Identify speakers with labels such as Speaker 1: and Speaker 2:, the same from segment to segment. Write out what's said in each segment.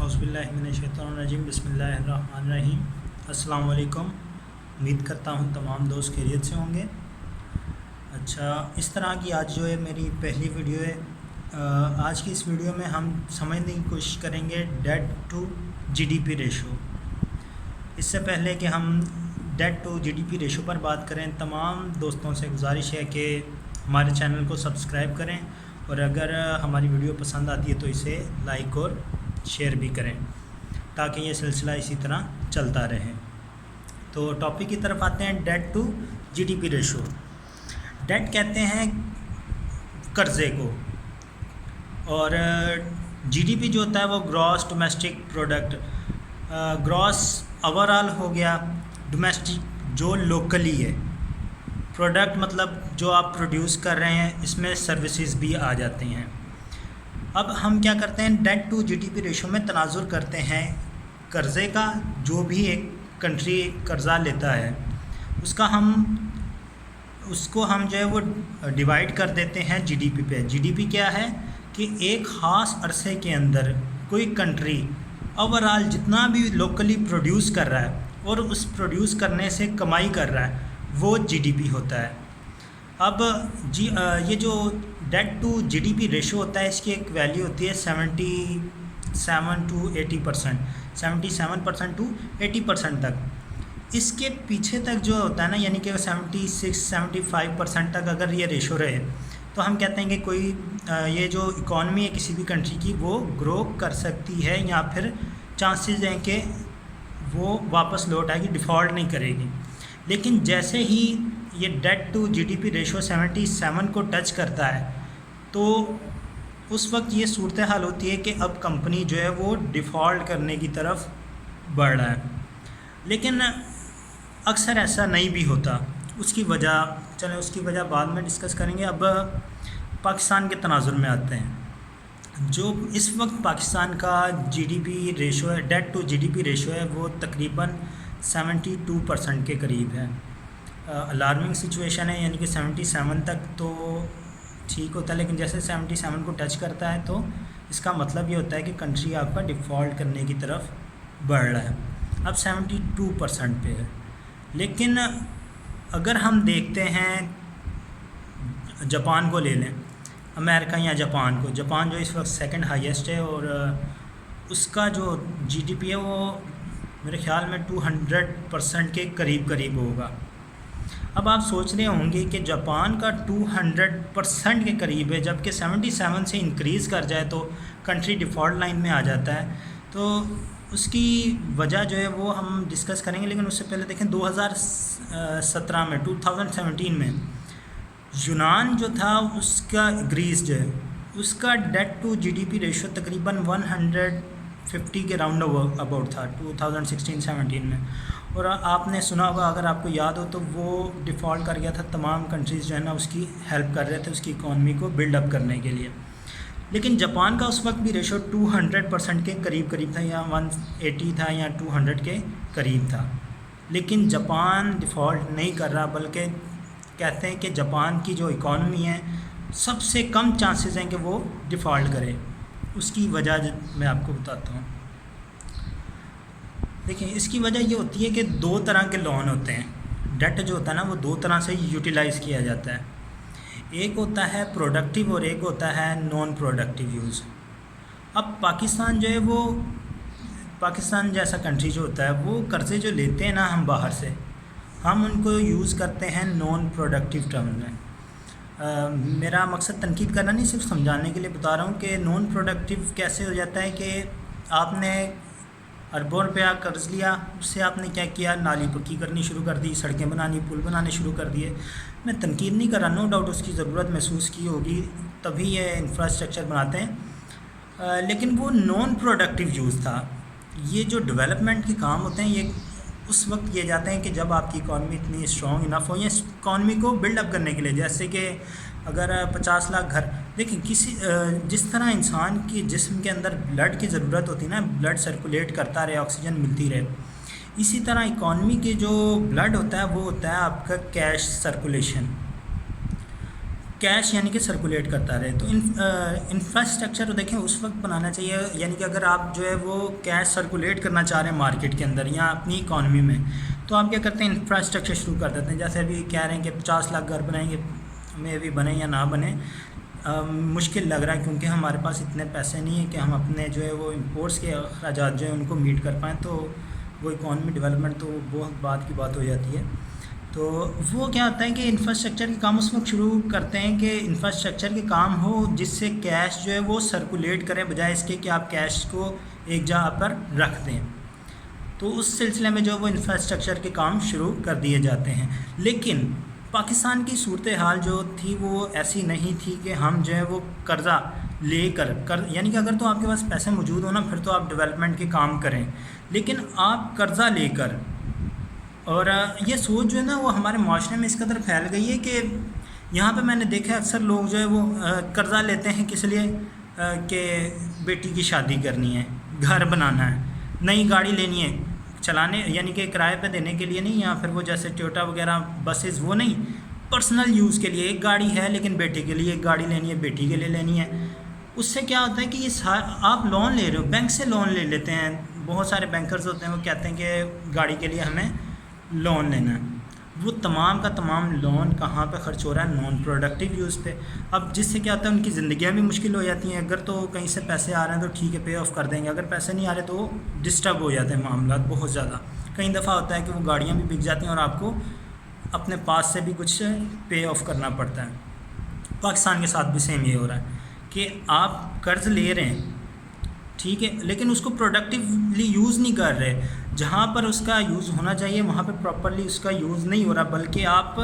Speaker 1: औज़ुबिल्लाहिमिनश्शैतानिर्रजीम बिस्मिल्लाहिर्रहमानिर्रहीम। अस्सलाम वालेकुम। उम्मीद करता हूँ तमाम दोस्त खैरियत से होंगे। अच्छा, इस तरह की आज जो है मेरी पहली वीडियो है। आज की इस वीडियो में हम समझने की कोशिश करेंगे डेट टू जीडीपी रेशो। इससे पहले कि हम डेट टू जीडीपी रेशो पर बात करें, तमाम दोस्तों से गुजारिश है कि हमारे चैनल को सब्सक्राइब करें और अगर हमारी वीडियो पसंद आती है तो इसे लाइक और शेयर भी करें ताकि ये सिलसिला इसी तरह चलता रहे। तो टॉपिक की तरफ आते हैं, debt to GDP ratio. Debt कहते हैं कर्ज़े को, और जीडीपी जो होता है वो gross domestic product, gross overall हो गया, डोमेस्टिक जो लोकली है, प्रोडक्ट मतलब जो आप प्रोड्यूस कर रहे हैं, इसमें सर्विसेज भी आ जाती हैं। अब हम क्या करते हैं, डेट टू जीडीपी रेशो में तनाजुर करते हैं कर्ज़े का। जो भी एक कंट्री कर्ज़ा लेता है उसको हम जो है वो डिवाइड कर देते हैं जीडीपी पे। जीडीपी क्या है कि एक ख़ास अरसे के अंदर कोई कंट्री ओवरऑल जितना भी लोकली प्रोड्यूस कर रहा है और उस प्रोड्यूस करने से कमाई कर रहा है वो जीडीपी होता है। अब ये जो डेट टू जीडीपी रेशो होता है, इसकी एक वैल्यू होती है 77 टू 80%, 77% टू 80% तक। इसके पीछे तक जो होता है ना, यानी कि 76-75% तक अगर ये रेशो रहे तो हम कहते हैं कि कोई ये जो इकॉनमी है किसी भी कंट्री की वो ग्रो कर सकती है, या फिर चांसेस हैं कि वो वापस लौट आएगी, डिफ़ॉल्ट नहीं करेगी। लेकिन जैसे ही ये डेट टू जीडीपी रेशो 77 को टच करता है तो उस वक्त ये सूरत हाल होती है कि अब कंपनी जो है वो डिफ़ॉल्ट करने की तरफ बढ़ रहा है। लेकिन अक्सर ऐसा नहीं भी होता। उसकी वजह बाद में डिस्कस करेंगे। अब पाकिस्तान के तनाजुर में आते हैं। जो इस वक्त पाकिस्तान का जीडीपी रेशो है, डेट टू जीडीपी रेशो है, वो तकरीबन 72% के करीब है। अलार्मिंग सिचुएशन है, यानी कि 77 तक तो ठीक होता है, लेकिन जैसे 77 को टच करता है तो इसका मतलब ये होता है कि कंट्री आपका डिफ़ॉल्ट करने की तरफ बढ़ रहा है। अब 72% पे है। लेकिन अगर हम देखते हैं, जापान को ले लें, अमेरिका या जापान को, जापान जो इस वक्त सेकंड हाईएस्ट है और उसका जो जीडीपी है वो मेरे ख्याल में 200% के करीब होगा। अब आप सोच रहे होंगे कि जापान का 200% के करीब है, जबकि 77 से इंक्रीज़ कर जाए तो कंट्री डिफ़ॉल्ट लाइन में आ जाता है। तो उसकी वजह जो है वो हम डिस्कस करेंगे, लेकिन उससे पहले देखें 2017 में यूनान जो था उसका ग्रीस जो है उसका डेट टू जीडीपी रेशो तकरीबन 150 के राउंड अबाउट था 2016-17 में। और आपने सुना होगा, अगर आपको याद हो, तो वो डिफ़ॉल्ट कर गया था। तमाम कंट्रीज़ जो है ना उसकी हेल्प कर रहे थे उसकी इकॉनमी को बिल्डअप करने के लिए। लेकिन जापान का उस वक्त भी रेशो 200% के करीब था, या 180 था या 200 के करीब था। लेकिन जापान डिफ़ॉल्ट नहीं कर रहा, बल्कि कहते हैं कि जापान की जो इकॉनमी है सबसे कम चांसेस हैं कि वो डिफ़ॉल्ट करे। उसकी वजह मैं आपको बताता हूँ। देखिए, इसकी वजह ये होती है कि दो तरह के लोन होते हैं। डेट जो होता है ना वो दो तरह से यूटिलाइज़ किया जाता है। एक होता है प्रोडक्टिव और एक होता है नॉन प्रोडक्टिव यूज़। अब पाकिस्तान जो है वो, पाकिस्तान जैसा कंट्री जो होता है वो कर्ज़े जो लेते हैं ना हम बाहर से, हम उनको यूज़ करते हैं नॉन प्रोडक्टिव टर्म में। मेरा मकसद तनकीद करना नहीं, सिर्फ समझाने के लिए बता रहा हूँ कि नॉन प्रोडक्टिव कैसे हो जाता है कि आपने अरबों रुपया कर्ज़ लिया, उससे आपने क्या किया, नाली पक्की करनी शुरू कर दी, सड़कें बनानी, पुल बनाने शुरू कर दिए। मैं तनकीद नहीं कर रहा, नो डाउट उसकी ज़रूरत महसूस की होगी तभी ये इंफ्रास्ट्रक्चर बनाते हैं, लेकिन वो नॉन प्रोडक्टिव यूज़ था। ये जो डेवलपमेंट के काम होते हैं ये उस वक्त किए जाते हैं कि जब आपकी इकॉनमी इतनी स्ट्रॉन्ग इनफ हो, या इकॉनमी को बिल्डअप करने के लिए। जैसे कि अगर 50 लाख घर, देखिए जिस तरह इंसान की जिस्म के अंदर ब्लड की ज़रूरत होती है ना, ब्लड सर्कुलेट करता रहे, ऑक्सीजन मिलती रहे, इसी तरह इकॉनमी के जो ब्लड होता है वो होता है आपका कैश सर्कुलेशन। कैश यानी कि सर्कुलेट करता रहे। तो इंफ्रास्ट्रक्चर देखें उस वक्त बनाना चाहिए, यानी कि अगर आप जो है वो कैश सर्कुलेट करना चाह रहे हैं मार्केट के अंदर या अपनी इकॉनमी में, तो आप क्या करते हैं, इंफ्रास्ट्रक्चर शुरू कर देते हैं। जैसे अभी कह रहे हैं कि 50 लाख घर बनाएंगे, में भी बने या ना बने, मुश्किल लग रहा है क्योंकि हमारे पास इतने पैसे नहीं है कि हम अपने जो है वो इंपोर्ट्स के अखराजात जो है उनको मीट कर पाएँ। तो वो इकॉनमी डेवलपमेंट तो बहुत बात की बात हो जाती है। तो वो क्या होता है कि इंफ्रास्ट्रक्चर के काम उस वक्त शुरू करते हैं कि इंफ्रास्ट्रक्चर के काम हो जिससे कैश जो है वो सर्कुलेट करें, बजाय इसके कि आप कैश को एक जगह पर रख दें। तो उस सिलसिले में जो वो इंफ्रास्ट्रक्चर के काम शुरू कर दिए जाते हैं। लेकिन पाकिस्तान की सूरत हाल जो थी वो ऐसी नहीं थी कि हम जो है वो कर्ज़ा लेकर यानी कि अगर तो आपके पास पैसे मौजूद हो ना, फिर तो आप डेवलपमेंट के काम करें, लेकिन आप कर्ज़ा लेकर, और ये सोच जो है ना वो हमारे माशरे में इस कदर फैल गई है कि यहाँ पे मैंने देखा है अक्सर लोग जो है वो कर्ज़ा लेते हैं किस लिए, कि बेटी की शादी करनी है, घर बनाना है, नई गाड़ी लेनी है चलाने, यानी कि किराए पे देने के लिए नहीं, या फिर वो जैसे टोयोटा वगैरह बसेस वो नहीं, पर्सनल यूज़ के लिए एक गाड़ी है, लेकिन बेटे के लिए एक गाड़ी लेनी है, बेटी के लिए लेनी है। उससे क्या होता है कि ये आप लोन ले रहे हो, बैंक से लोन ले लेते हैं। बहुत सारे बैंकर्स होते हैं वो कहते हैं कि गाड़ी के लिए हमें लोन लेना है। वो तमाम का तमाम लोन कहाँ पे ख़र्च हो रहा है, नॉन प्रोडक्टिव यूज़ पे। अब जिससे क्या होता है उनकी ज़िंदगियाँ भी मुश्किल हो जाती हैं। अगर तो कहीं से पैसे आ रहे हैं तो ठीक है पे ऑफ कर देंगे, अगर पैसे नहीं आ रहे तो डिस्टर्ब हो जाते हैं मामला बहुत ज़्यादा। कई दफ़ा होता है कि वो गाड़ियाँ भी बिक जाती हैं और आपको अपने पास से भी कुछ पे ऑफ करना पड़ता है। पाकिस्तान के साथ भी सेम ये हो रहा है कि आप कर्ज़ ले रहे हैं, ठीक है, लेकिन उसको प्रोडक्टिवली यूज़ नहीं कर रहे। जहाँ पर उसका यूज़ होना चाहिए वहाँ पे प्रॉपरली उसका यूज़ नहीं हो रहा, बल्कि आप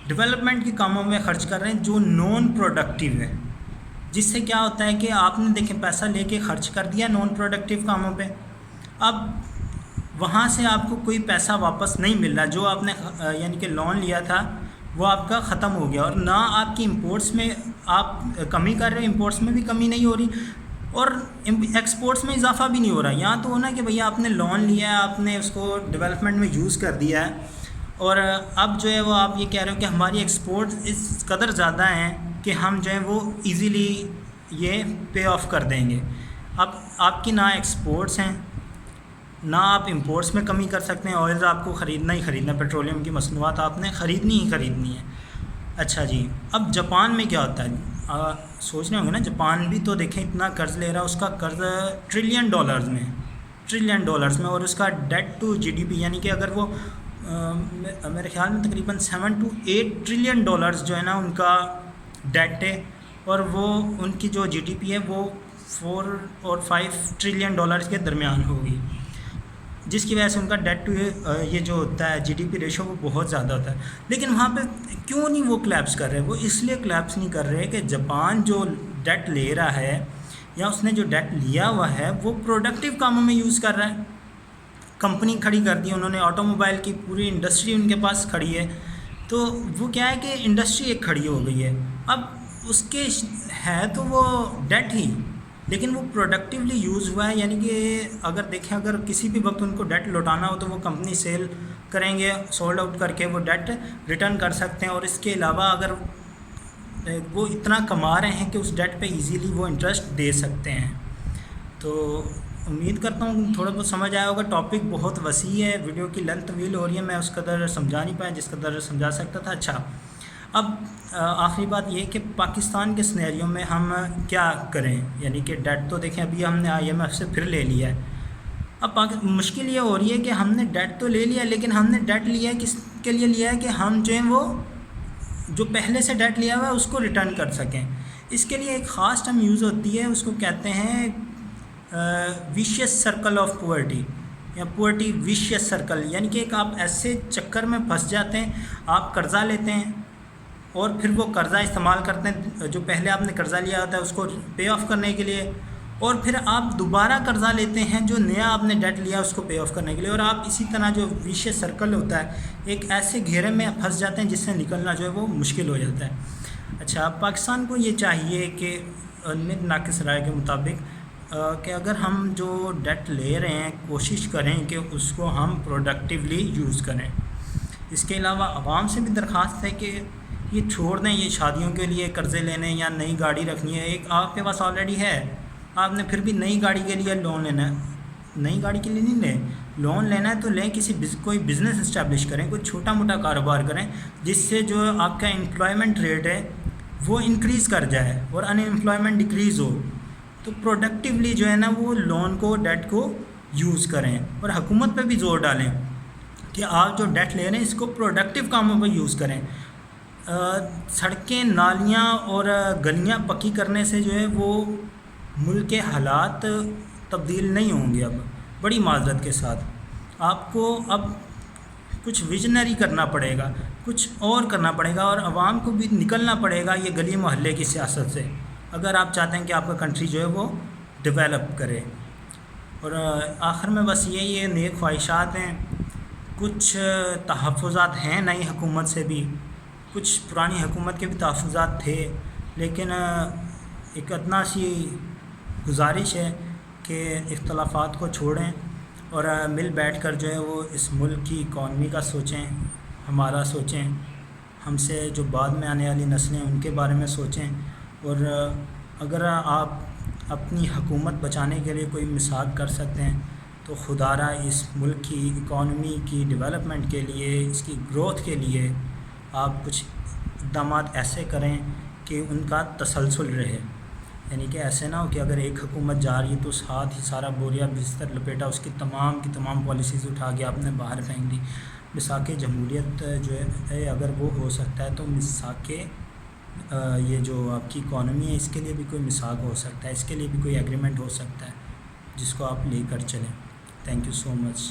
Speaker 1: डेवलपमेंट के कामों में ख़र्च कर रहे हैं जो नॉन प्रोडक्टिव है। जिससे क्या होता है कि आपने देखें पैसा लेके ख़र्च कर दिया नॉन प्रोडक्टिव कामों पे, अब वहाँ से आपको कोई पैसा वापस नहीं मिल रहा। जो आपने यानी कि लोन लिया था वो आपका ख़त्म हो गया, और ना आपकी इंपोर्ट्स में आप कमी कर रहे हो, इंपोर्ट्स में भी कमी नहीं हो रही और एक्सपोर्ट्स में इजाफा भी नहीं हो रहा। यहाँ तो होना कि भैया आपने लोन लिया है, आपने उसको डेवलपमेंट में यूज़ कर दिया है, और अब जो है वो आप ये कह रहे हो कि हमारी एक्सपोर्ट इस कदर ज़्यादा हैं कि हम जो है वो इजीली ये पे ऑफ कर देंगे। अब आपकी ना एक्सपोर्ट्स हैं ना आप इंपोर्ट्स में कमी कर सकते हैं। ऑयल्स आपको ख़रीदना ही ख़रीदना, पेट्रोलियम की मसनूआत आपने ख़रीदनी ही ख़रीदनी है। अच्छा जी, अब जापान में क्या होता है, सोच रहे होंगे ना, जापान भी तो देखें इतना कर्ज़ ले रहा है, उसका कर्ज़ ट्रिलियन डॉलर्स में, और उसका डेट टू जीडीपी यानी कि अगर वो मेरे ख्याल में तकरीबन 7 to 8 ट्रिलियन डॉलर्स जो है ना उनका डेट है, और वो उनकी जो जीडीपी है वो 4 और 5 ट्रिलियन डॉलर्स के दरमियान होगी, जिसकी वजह से उनका डेट टू ये जो होता है जीडीपी रेशो वो बहुत ज़्यादा होता है। लेकिन वहाँ पे क्यों नहीं वो क्लैप्स कर रहे? वो इसलिए क्लैप्स नहीं कर रहे कि जापान जो डेट ले रहा है या उसने जो डेट लिया हुआ है वो प्रोडक्टिव कामों में यूज़ कर रहा है। कंपनी खड़ी कर दी उन्होंने, ऑटोमोबाइल की पूरी इंडस्ट्री उनके पास खड़ी है। तो वो क्या है कि इंडस्ट्री एक खड़ी हो गई है, अब उसके है तो वो डेट ही, लेकिन वो प्रोडक्टिवली यूज़ हुआ है। यानी कि अगर देखें, अगर किसी भी वक्त उनको डेट लौटाना हो तो वो कंपनी सेल करेंगे, सोल्ड आउट करके वो डेट रिटर्न कर सकते हैं। और इसके अलावा अगर वो इतना कमा रहे हैं कि उस डेट पे इजीली वो इंटरेस्ट दे सकते हैं। तो उम्मीद करता हूँ थोड़ा बहुत समझ आया होगा। टॉपिक बहुत वसी है, वीडियो की लेंथ तवील हो रही है, मैं उस कदर समझा नहीं पाया जिस कदर समझा सकता था। अच्छा, अब आखिरी बात ये कि पाकिस्तान के सिनेरियो में हम क्या करें, यानी कि डेट तो देखें अभी हमने IMF से फिर ले लिया है। अब मुश्किल ये हो रही है कि हमने डेट तो ले लिया, लेकिन हमने डेट लिया है किसके लिए लिया है कि हम जो है वो जो पहले से डेट लिया हुआ है उसको रिटर्न कर सकें। इसके लिए एक ख़ास टर्म यूज़ होती है, उसको कहते हैं विशियस सर्कल ऑफ पुअर्टी या पुअर्टी विशियस सर्कल। यानी कि एक आप ऐसे चक्कर में फंस जाते हैं, आप कर्ज़ा लेते हैं और फिर वो कर्ज़ा इस्तेमाल करते हैं, जो पहले आपने कर्ज़ा लिया होता है उसको पे ऑफ करने के लिए, और फिर आप दोबारा कर्ज़ा लेते हैं जो नया आपने डेट लिया उसको पे ऑफ करने के लिए, और आप इसी तरह जो विशियस सर्कल होता है एक ऐसे घेरे में फंस जाते हैं जिससे निकलना जो है वो मुश्किल हो जाता है। अच्छा, पाकिस्तान को ये चाहिए कि नाकिस राय के मुताबिक कि अगर हम जो डेट ले रहे हैं कोशिश करें कि उसको हम प्रोडक्टिवली यूज़ करें। इसके अलावा आवाम से भी दरख्वास्त है कि یہ چھوڑ دیں، یہ شادیوں کے لیے قرضے لینے یا نئی گاڑی رکھنی ہے، ایک آپ کے پاس آلریڈی ہے، آپ نے پھر بھی نئی گاڑی کے لیے لون لینا ہے، نئی گاڑی کے لیے نہیں لیں، لون لینا ہے تو لیں، کوئی بزنس اسٹیبلش کریں، کوئی چھوٹا موٹا کاروبار کریں جس سے جو آپ کا امپلائمنٹ ریٹ ہے وہ انکریز کر جائے اور ان امپلائمنٹ ڈکریز ہو، تو پروڈکٹیولی جو ہے نا وہ لون کو، ڈیٹ کو یوز کریں، اور حکومت پہ بھی زور ڈالیں کہ آپ جو ڈیٹ لے رہے ہیں اس کو پروڈکٹیو کاموں پہ یوز کریں۔ سڑکیں، نالیاں اور گلیاں پکی کرنے سے جو ہے وہ ملک کے حالات تبدیل نہیں ہوں گے۔ اب بڑی معذرت کے ساتھ آپ کو اب کچھ ویژنری کرنا پڑے گا، کچھ اور کرنا پڑے گا، اور عوام کو بھی نکلنا پڑے گا یہ گلی محلے کی سیاست سے، اگر آپ چاہتے ہیں کہ آپ کا کنٹری جو ہے وہ ڈیولپ کرے۔ اور آخر میں بس یہی ہے، نیک خواہشات ہیں، کچھ تحفظات ہیں نئی حکومت سے بھی، کچھ پرانی حکومت کے بھی تحفظات تھے، لیکن ایک ادنا سی گزارش ہے کہ اختلافات کو چھوڑیں اور مل بیٹھ کر جو ہے وہ اس ملک کی اکانومی کا سوچیں، ہمارا سوچیں، ہم سے جو بعد میں آنے والی نسلیں ان کے بارے میں سوچیں۔ اور اگر آپ اپنی حکومت بچانے کے لیے کوئی مساعد کر سکتے ہیں تو خدا را اس ملک کی اکانومی کی ڈیولپمنٹ کے لیے، اس کی گروتھ کے لیے آپ کچھ اقدامات ایسے کریں کہ ان کا تسلسل رہے، یعنی کہ ایسے نہ ہو کہ اگر ایک حکومت جا رہی ہے تو ساتھ ہی سارا بوریا بستر لپیٹا، اس کی تمام پالیسیز اٹھا کے آپ نے باہر پھینک دی۔ مساق جمہوریت جو ہے اگر وہ ہو سکتا ہے تو مساق یہ جو آپ کی اکانومی ہے اس کے لیے بھی کوئی مساق ہو سکتا ہے، اس کے لیے بھی کوئی ایگریمنٹ ہو سکتا ہے جس کو آپ لے کر چلیں۔ Thank you so much.